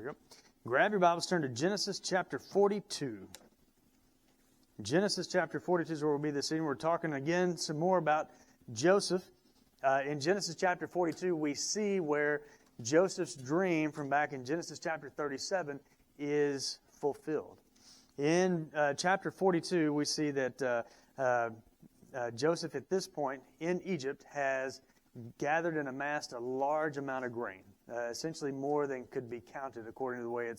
we go. Grab your Bibles, turn to Genesis chapter 42. Genesis chapter 42 is where we'll be this evening. We're talking again some more about Joseph. In Genesis chapter 42, we see where Joseph's dream from back in Genesis chapter 37 is fulfilled. In chapter 42, we see that Joseph at this point in Egypt has gathered and amassed a large amount of grain, essentially more than could be counted according to the way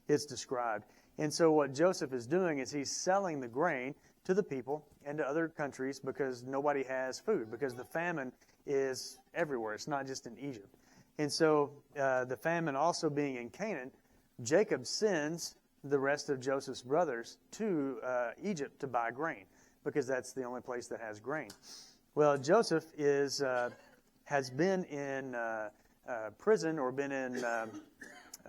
it's described. And so what Joseph is doing is he's selling the grain to the people and to other countries because nobody has food, because the famine is everywhere. It's not just in Egypt. And so the famine also being in Canaan, Jacob sends the rest of Joseph's brothers to Egypt to buy grain because that's the only place that has grain. Well, Joseph has been in prison or been in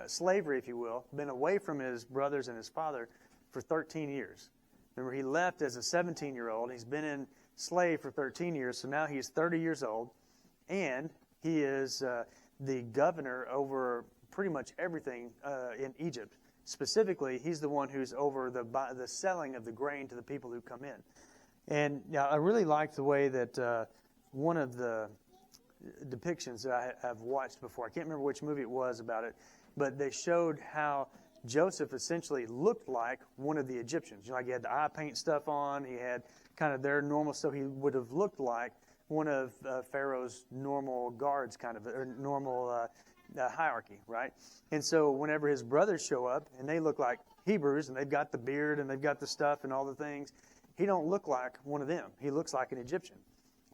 slavery, if you will, been away from his brothers and his father for 13 years. Remember, he left as a 17-year-old. He's been in slave for 13 years, so now he's 30 years old, and he is the governor over pretty much everything in Egypt. Specifically, he's the one who's over the selling of the grain to the people who come in. And I really like the way that one of the depictions that I've watched before, I can't remember which movie it was about it, but they showed how Joseph essentially looked like one of the Egyptians. You know, like he had the eye paint stuff on, he had kind of their normal stuff. He would have looked like one of Pharaoh's normal guards, kind of, or normal hierarchy, right? And so whenever his brothers show up, and they look like Hebrews, and they've got the beard, and they've got the stuff and all the things, he don't look like one of them. He looks like an Egyptian.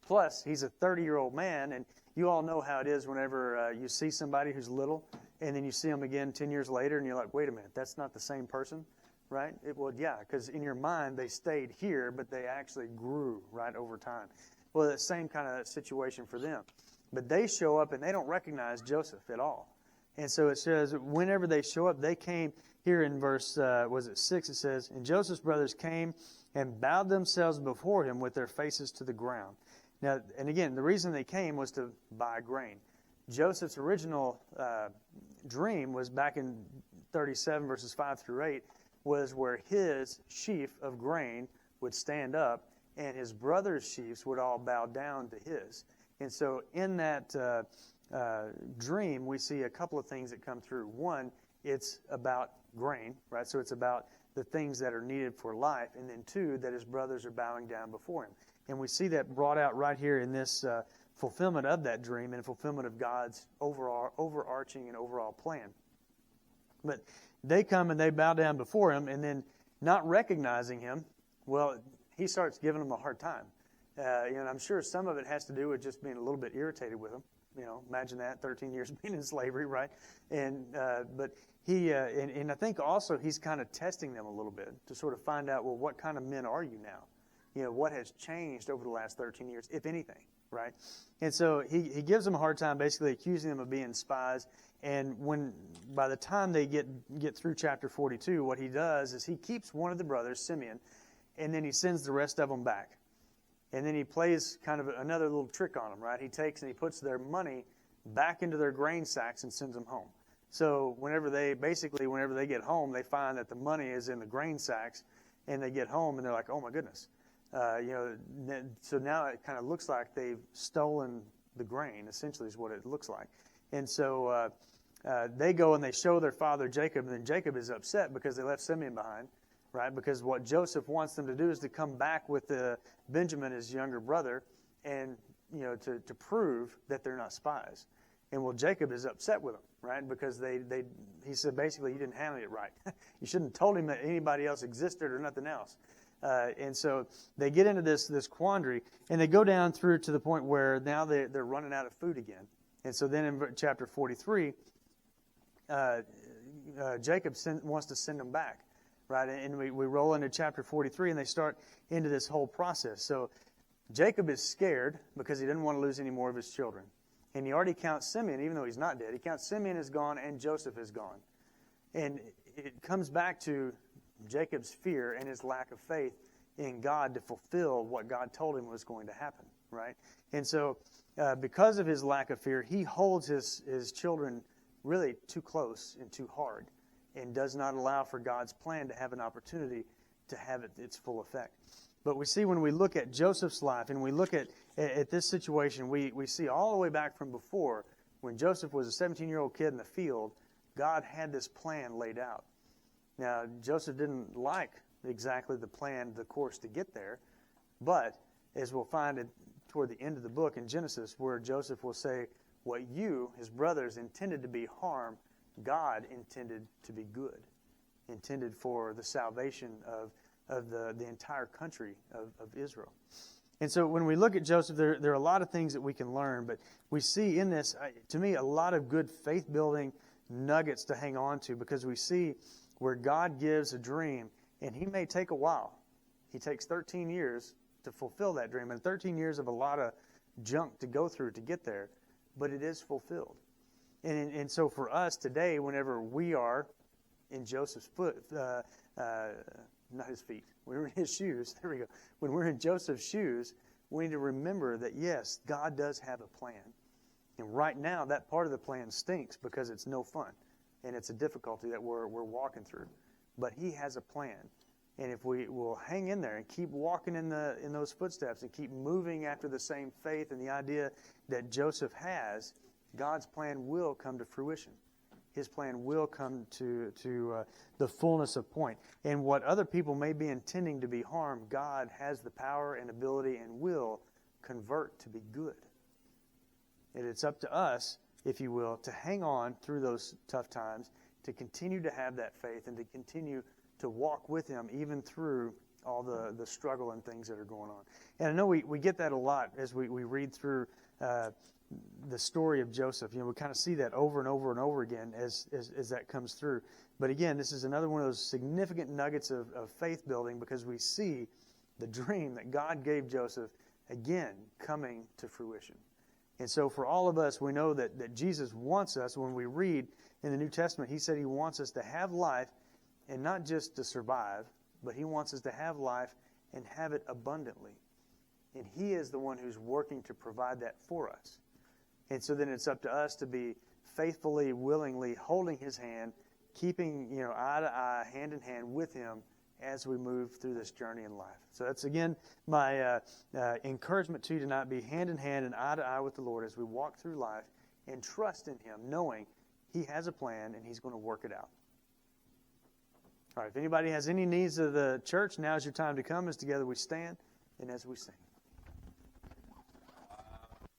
Plus, he's a 30-year-old man, and you all know how it is whenever you see somebody who's little, and then you see them again 10 years later, and you're like, wait a minute, that's not the same person, right? Yeah, because in your mind, they stayed here, but they actually grew, right, over time. Well, the same kind of situation for them. But they show up, and they don't recognize Joseph at all. And so it says, whenever they show up, they came, here in verse, 6, it says, and Joseph's brothers came and bowed themselves before him with their faces to the ground. Now, and again, the reason they came was to buy grain. Joseph's original dream was back in 37, verses 5 through 8, was where his sheaf of grain would stand up, and his brothers' sheaves would all bow down to his. And so in that dream, we see a couple of things that come through. One, it's about grain, right? So it's about the things that are needed for life. And then two, that his brothers are bowing down before him. And we see that brought out right here in this fulfillment of that dream and fulfillment of God's overarching and overall plan. But they come and they bow down before him, and then not recognizing him, well, he starts giving them a hard time. And I'm sure some of it has to do with just being a little bit irritated with him. You know, imagine that, 13 years being in slavery, right? And but he and I think also he's kind of testing them a little bit to sort of find out, well, what kind of men are you now? You know, what has changed over the last 13 years, if anything, right? And so he gives them a hard time, basically accusing them of being spies. And by the time they get through chapter 42, what he does is he keeps one of the brothers, Simeon, and then he sends the rest of them back. And then he plays kind of another little trick on them, right? He takes and he puts their money back into their grain sacks and sends them home. So whenever they get home, they find that the money is in the grain sacks, and they get home and they're like, oh my goodness. So now it kind of looks like they've stolen the grain, essentially is what it looks like. And so they go and they show their father Jacob, and then Jacob is upset because they left Simeon behind, right? Because what Joseph wants them to do is to come back with Benjamin, his younger brother, and to prove that they're not spies. And well, Jacob is upset with them, right? Because he said basically you didn't handle it right. You shouldn't have told him that anybody else existed or nothing else. And so they get into this quandary, and they go down through to the point where now they're running out of food again. And so then in chapter 43, Jacob wants to send them back, right? And we roll into chapter 43, and they start into this whole process. So Jacob is scared because he didn't want to lose any more of his children. And he already counts Simeon, even though he's not dead. He counts Simeon is gone and Joseph is gone. And it comes back to Jacob's fear and his lack of faith in God to fulfill what God told him was going to happen, right? And so because of his lack of fear, he holds his children really too close and too hard, and does not allow for God's plan to have an opportunity to have its full effect. But we see when we look at Joseph's life and we look at this situation, we see all the way back from before, when Joseph was a 17-year-old kid in the field, God had this plan laid out. Now, Joseph didn't like exactly the plan, the course to get there, but as we'll find toward the end of the book in Genesis, where Joseph will say, what you, his brothers, intended to be harm, God intended to be good, intended for the salvation of the entire country of Israel. And so when we look at Joseph, there are a lot of things that we can learn, but we see in this, to me, a lot of good faith-building nuggets to hang on to, because we see where God gives a dream, and he may take a while. He takes 13 years to fulfill that dream, and 13 years of a lot of junk to go through to get there, but it is fulfilled. And so for us today, whenever we are in Joseph's not his feet, we were in his shoes, there we go. When we're in Joseph's shoes, we need to remember that, yes, God does have a plan. And right now, that part of the plan stinks because it's no fun, and it's a difficulty that we're walking through. But he has a plan. And if we will hang in there and keep walking in those footsteps and keep moving after the same faith and the idea that Joseph has, God's plan will come to fruition. His plan will come to the fullness of point. And what other people may be intending to be harm, God has the power and ability and will convert to be good. And it's up to us, if you will, to hang on through those tough times, to continue to have that faith and to continue to walk with him even through all the struggle and things that are going on. And I know we get that a lot as we read through the story of Joseph. We kind of see that over and over and over again as that comes through. But again, this is another one of those significant nuggets of faith building, because we see the dream that God gave Joseph again coming to fruition. And so for all of us, we know that Jesus wants us, when we read in the New Testament, he said he wants us to have life, and not just to survive, but he wants us to have life and have it abundantly. And he is the one who's working to provide that for us. And so then it's up to us to be faithfully, willingly holding his hand, keeping eye to eye, hand in hand with him as we move through this journey in life. So that's, again, my encouragement to you tonight. Be hand in hand and eye to eye with the Lord as we walk through life, and trust in him, knowing he has a plan and he's going to work it out. All right, if anybody has any needs of the church, now is your time to come as together we stand and as we sing.